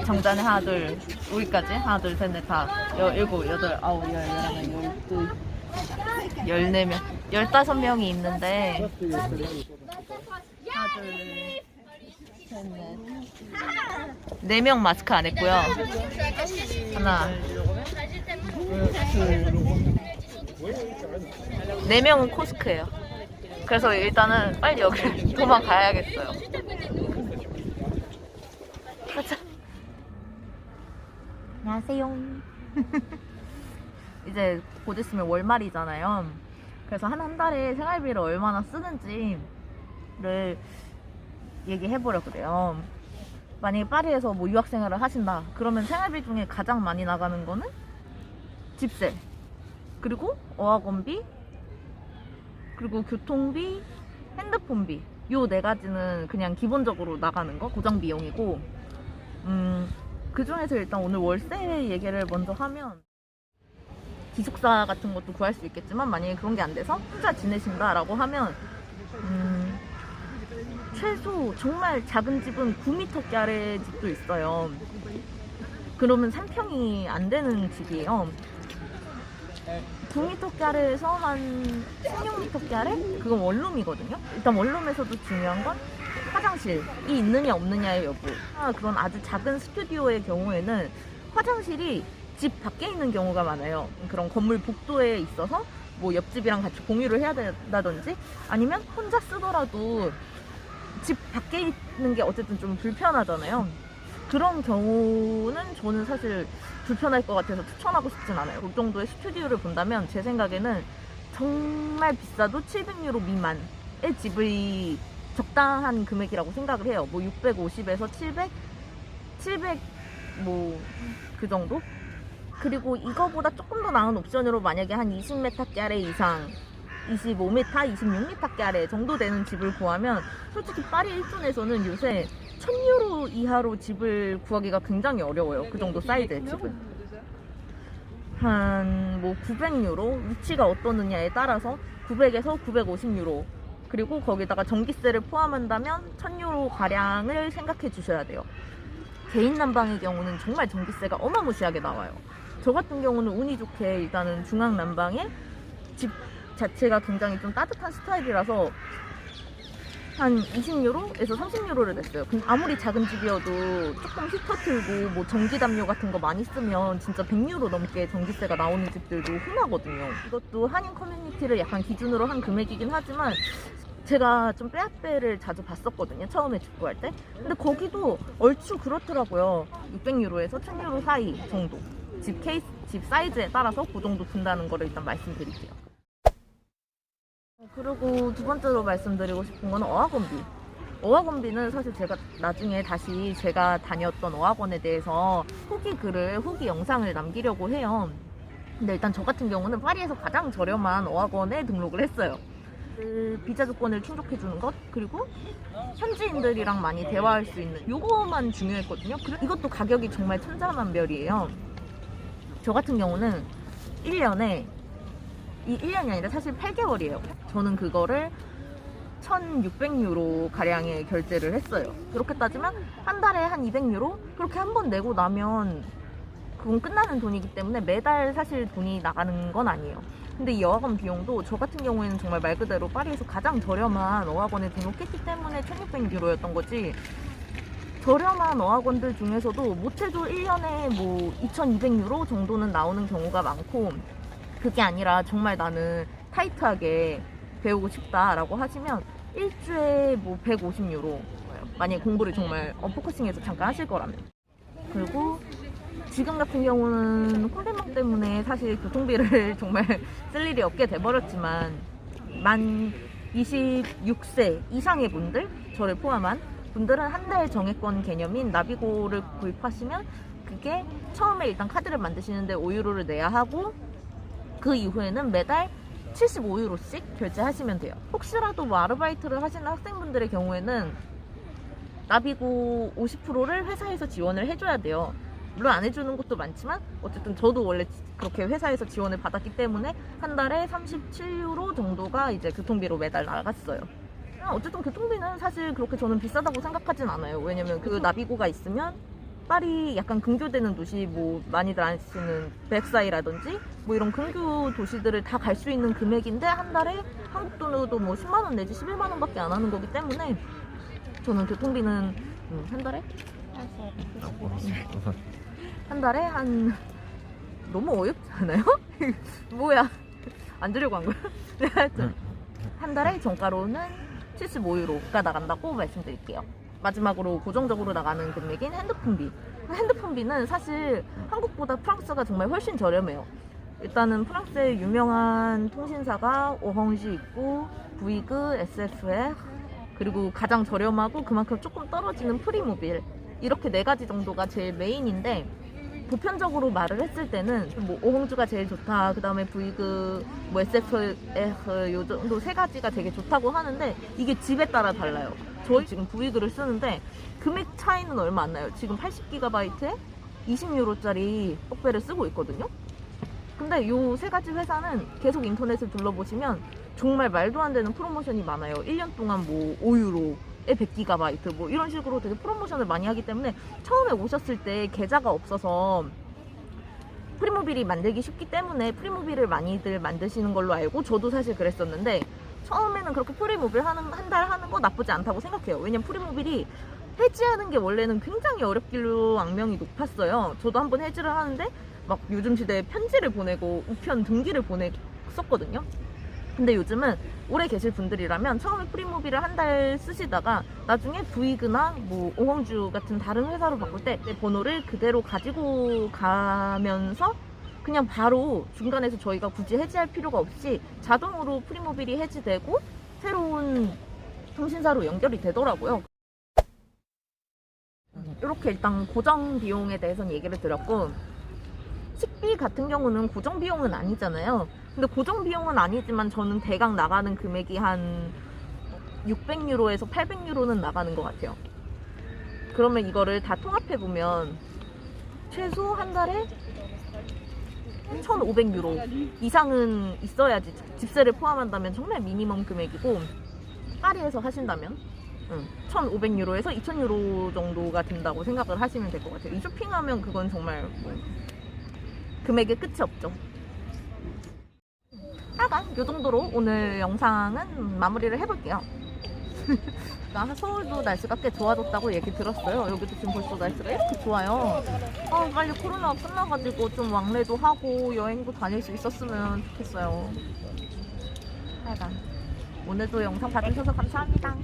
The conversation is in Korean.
정단에 하나 둘 우리까지 하나 둘 셋 넷 다 일곱 여덟 아홉 열 열하나 열둘 14명 15명이 있는데 하나 둘셋넷 4명 마스크 안 했고요. 하나 둘 4명은 코스크예요. 그래서 일단은 빨리 여기를 도망가야겠어요. 가자. 안녕하세요. 이제 곧 있으면 월말이잖아요. 그래서 한 달에 생활비를 얼마나 쓰는지를 얘기해보려 그래요. 만약에 파리에서 뭐 유학생활을 하신다 그러면 생활비 중에 가장 많이 나가는 거는 집세, 그리고 어학원비, 그리고 교통비, 핸드폰비, 요 4가지는 그냥 기본적으로 나가는 거, 고정 비용이고, 그 중에서 일단 오늘 월세 얘기를 먼저 하면, 기숙사 같은 것도 구할 수 있겠지만 만약에 그런 게 안 돼서 혼자 지내신다라고 하면 최소 정말 작은 집은 9m께 아래 집도 있어요. 그러면 3평이 안 되는 집이에요. 9m께 아래에서 한 16m께 아래? 그건 원룸이거든요. 일단 원룸에서도 중요한 건 화장실이 있느냐 없느냐의 여부. 그런 아주 작은 스튜디오의 경우에는 화장실이 집 밖에 있는 경우가 많아요. 그런 건물 복도에 있어서 뭐 옆집이랑 같이 공유를 해야 된다든지, 아니면 혼자 쓰더라도 집 밖에 있는 게 어쨌든 좀 불편하잖아요. 그런 경우는 저는 사실 불편할 것 같아서 추천하고 싶진 않아요. 그 정도의 스튜디오를 본다면 제 생각에는 정말 비싸도 700유로 미만의 집이 적당한 금액이라고 생각을 해요. 뭐 650에서 700 뭐 그 정도? 그리고 이거보다 조금 더 나은 옵션으로 만약에 한 20m께 아래 이상, 25m, 26m께 아래 정도 되는 집을 구하면 솔직히 파리 일존에서는 요새 1000유로 이하로 집을 구하기가 굉장히 어려워요. 그 정도 사이즈의 집은. 한 뭐 900유로, 위치가 어떠느냐에 따라서 900에서 950유로, 그리고 거기다가 전기세를 포함한다면 1000유로 가량을 생각해 주셔야 돼요. 개인 난방의 경우는 정말 전기세가 어마무시하게 나와요. 저 같은 경우는 운이 좋게 일단은 중앙 난방에 집 자체가 굉장히 좀 따뜻한 스타일이라서 한 20유로에서 30유로를 냈어요. 근데 아무리 작은 집이어도 조금 히터 틀고 뭐 전기 담요 같은 거 많이 쓰면 진짜 100유로 넘게 전기세가 나오는 집들도 흔하거든요. 이것도 한인 커뮤니티를 약간 기준으로 한 금액이긴 하지만 제가 좀 빼앗배를 자주 봤었거든요. 처음에 집 구할 때. 근데 거기도 얼추 그렇더라고요. 600유로에서 1000유로 사이 정도. 집 사이즈에 따라서 그 정도 든다는 거를 일단 말씀드릴게요. 그리고 두 번째로 말씀드리고 싶은 거는 어학원비. 어학원비는 사실 제가 나중에 다시 제가 다녔던 어학원에 대해서 후기 영상을 남기려고 해요. 근데 일단 저 같은 경우는 파리에서 가장 저렴한 어학원에 등록을 했어요. 그 비자 조건을 충족해주는 것, 그리고 현지인들이랑 많이 대화할 수 있는 요거만 중요했거든요. 이것도 가격이 정말 천차만별이에요. 저 같은 경우는 1년이 아니라 사실 8개월이에요. 저는 그거를 1600유로 가량의 결제를 했어요. 그렇게 따지면 한 달에 한 200유로? 그렇게 한 번 내고 나면 그건 끝나는 돈이기 때문에 매달 사실 돈이 나가는 건 아니에요. 근데 이 어학원 비용도 저 같은 경우에는 정말 말 그대로 파리에서 가장 저렴한 어학원에 등록했기 때문에 1600유로였던 거지, 저렴한 어학원들 중에서도 못해도 1년에 뭐 2200유로 정도는 나오는 경우가 많고, 그게 아니라 정말 나는 타이트하게 배우고 싶다라고 하시면 일주에 뭐 150유로, 만약에 공부를 정말 포커싱해서 잠깐 하실 거라면. 그리고 지금 같은 경우는 콘텐츠 때문에 사실 교통비를 정말 쓸 일이 없게 돼버렸지만, 만 26세 이상의 분들, 저를 포함한 분들은 한 달 정액권 개념인 나비고를 구입하시면 그게 처음에 일단 카드를 만드시는데 5유로를 내야 하고, 그 이후에는 매달 75유로씩 결제하시면 돼요. 혹시라도 뭐 아르바이트를 하시는 학생분들의 경우에는 나비고 50%를 회사에서 지원을 해줘야 돼요. 물론 안 해주는 것도 많지만 어쨌든 저도 원래 그렇게 회사에서 지원을 받았기 때문에 한 달에 37유로 정도가 이제 교통비로 매달 나갔어요. 어쨌든 교통비는 사실 그렇게 저는 비싸다고 생각하진 않아요. 왜냐면 그 나비고가 있으면 파리 약간 근교되는 도시, 뭐 많이들 아시는 벡사이라든지 뭐 이런 근교 도시들을 다 갈 수 있는 금액인데 한 달에 한국 돈으로도 뭐 10만 원 내지 11만 원밖에 안 하는 거기 때문에 저는 교통비는 한 달에 한 달에 한 너무 어렵지 않아요? 뭐야 안 주려고 한 거야? 네, 하여튼 한 달에 정가로는 75유로가 나간다고 말씀드릴게요. 마지막으로 고정적으로 나가는 금액인 핸드폰비. 핸드폰비는 사실 한국보다 프랑스가 정말 훨씬 저렴해요. 일단은 프랑스의 유명한 통신사가 오range 있고 부이그, SFR, 그리고 가장 저렴하고 그만큼 조금 떨어지는 프리모빌, 이렇게 네 가지 정도가 제일 메인인데, 보편적으로 말을 했을 때는 뭐 오홍주가 제일 좋다, 그 다음에 부이그, 뭐 SFR 요 정도 세 가지가 되게 좋다고 하는데 이게 집에 따라 달라요. 저희 지금 부이그를 쓰는데 금액 차이는 얼마 안 나요. 지금 80GB에 20유로짜리 떡배를 쓰고 있거든요. 근데 요 세 가지 회사는 계속 인터넷을 둘러보시면 정말 말도 안 되는 프로모션이 많아요. 1년 동안 뭐 5유로에 100GB 뭐 이런 식으로 되게 프로모션을 많이 하기 때문에 처음에 오셨을 때 계좌가 없어서 프리모빌이 만들기 쉽기 때문에 프리모빌을 많이들 만드시는 걸로 알고, 저도 사실 그랬었는데 처음에는 그렇게 프리모빌 한 달 하는 거 나쁘지 않다고 생각해요. 왜냐면 프리모빌이 해지하는 게 원래는 굉장히 어렵길로 악명이 높았어요. 저도 한번 해지를 하는데 막 요즘 시대에 편지를 보내고 우편 등기를 보냈었거든요. 근데 요즘은 오래 계실 분들이라면 처음에 프리모빌을 한 달 쓰시다가 나중에 부이그나 뭐 오홍주 같은 다른 회사로 바꿀 때 내 번호를 그대로 가지고 가면서 그냥 바로 중간에서 저희가 굳이 해지할 필요가 없이 자동으로 프리모빌이 해지되고 새로운 통신사로 연결이 되더라고요. 이렇게 일단 고정 비용에 대해서는 얘기를 드렸고, 식비 같은 경우는 고정 비용은 아니잖아요. 근데 고정 비용은 아니지만 저는 대강 나가는 금액이 한 600유로에서 800유로는 나가는 것 같아요. 그러면 이거를 다 통합해보면 최소 한 달에 1,500유로 이상은 있어야지, 집세를 포함한다면 정말 미니멈 금액이고, 파리에서 하신다면 1,500유로에서 2,000유로 정도가 된다고 생각을 하시면 될 것 같아요. 이 쇼핑하면 그건 정말 뭐 금액의 끝이 없죠. 하여간 이 정도로 오늘 영상은 마무리를 해볼게요. 서울도 날씨가 꽤 좋아졌다고 얘기 들었어요. 여기도 지금 벌써 날씨가 이렇게 좋아요. 빨리 코로나가 끝나가지고 좀 왕래도 하고 여행도 다닐 수 있었으면 좋겠어요. 하여간 오늘도 영상 봐주셔서 감사합니다.